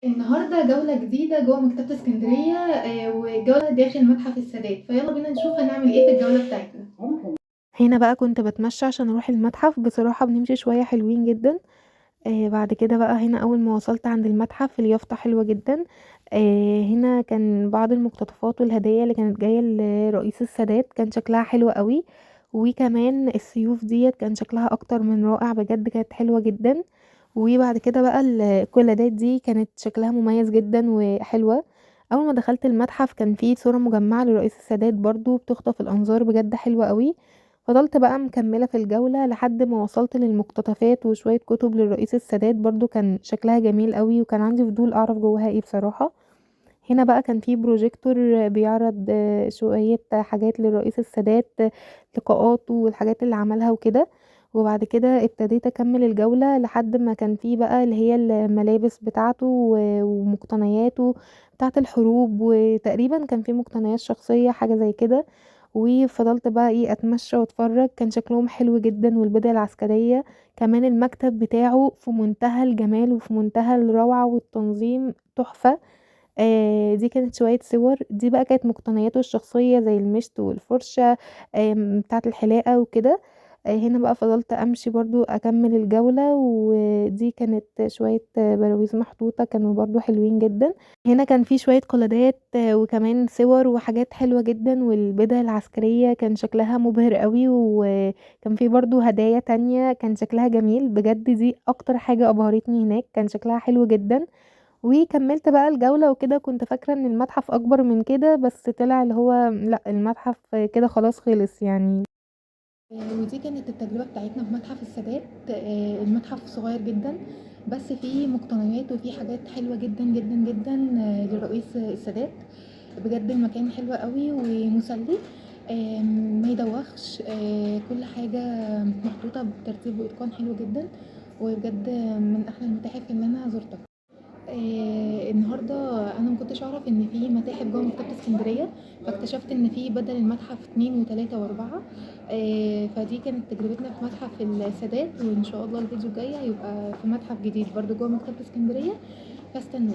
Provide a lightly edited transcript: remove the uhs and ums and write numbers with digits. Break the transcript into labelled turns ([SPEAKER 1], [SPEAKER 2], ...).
[SPEAKER 1] النهارده جولة جديدة جوه مكتبة اسكندرية وجولة داخل متحف السادات، فيلا بينا نشوف هنعمل ايه في الجولة بتاعتنا.
[SPEAKER 2] هنا بقى كنت بتمشى عشان اروح المتحف. بصراحة بنمشي شوية حلوين جدا. بعد كده بقى هنا اول ما وصلت عند المتحف اليافطة حلوة جدا. هنا كان بعض المقتطفات والهدايا اللي كانت جاية لرئيس السادات كان شكلها حلو قوي. وكمان السيوف ديت كان شكلها اكتر من رائع بجد، كانت حلوة جدا. وبعد كده بقى الكولادات دي كانت شكلها مميز جدا وحلوة. اول ما دخلت المتحف كان فيه صورة مجمعة لرئيس السادات برضو بتخطف الانظار، بجد حلوة قوي. فضلت بقى مكملة في الجولة لحد ما وصلت للمقتطفات وشوية كتب للرئيس السادات، برضو كان شكلها جميل قوي وكان عندي فضول اعرف جواها ايه بصراحة. هنا بقى كان في بروجيكتور بيعرض شوية حاجات للرئيس السادات، لقاءاته والحاجات اللي عملها وكده. وبعد كده ابتديت اكمل الجولة لحد ما كان في بقى اللي هي الملابس بتاعته ومقتنياته بتاعة الحروب، وتقريبا كان في مقتنيات شخصية حاجة زي كده. وفضلت بقى اتمشى واتفرج، كان شكلهم حلو جدا والبدع العسكرية. كمان المكتب بتاعه في منتهى الجمال وفي منتهى الروعة والتنظيم تحفة. دي كانت شوية صور، دي بقى كانت مقتنياته الشخصية زي المشط والفرشة بتاعة الحلاقة وكده. هنا بقى فضلت امشي برضو اكمل الجولة، ودي كانت شوية براويز محطوطة كانوا برضو حلوين جدا. هنا كان في شوية قلادات وكمان صور وحاجات حلوة جدا، والبدع العسكرية كان شكلها مبهر قوي، وكان في برضو هدايا تانية كان شكلها جميل بجد. دي اكتر حاجة ابهرتني هناك، كان شكلها حلو جدا. وكملت بقى الجولة وكده، كنت فاكرة ان المتحف اكبر من كده بس طلع اللي هو لا، المتحف كده خلاص خلص يعني.
[SPEAKER 1] ودي كانت التجربة بتاعتنا في متحف السادات. المتحف صغير جدا بس فيه مقتنيات وفيه حاجات حلوة جدا جدا جدا لرئيس السادات. بجد المكان حلو قوي ومسلي، ما يدوخش، كل حاجة محطوطة بترتيب وإتقان حلو جدا، وبجد من أحلى المتاحف اللي أنا زرتها. النهارده انا ما كنتش اعرف ان في متاحف جوه مكتبه اسكندريه، فاكتشفت ان في بدل المتحف 2 و3 و4. فدي كانت تجربتنا في متحف السادات، وان شاء الله الفيديو الجاي هيبقى في متحف جديد برضو جوه مكتبه اسكندريه، فاستنوا.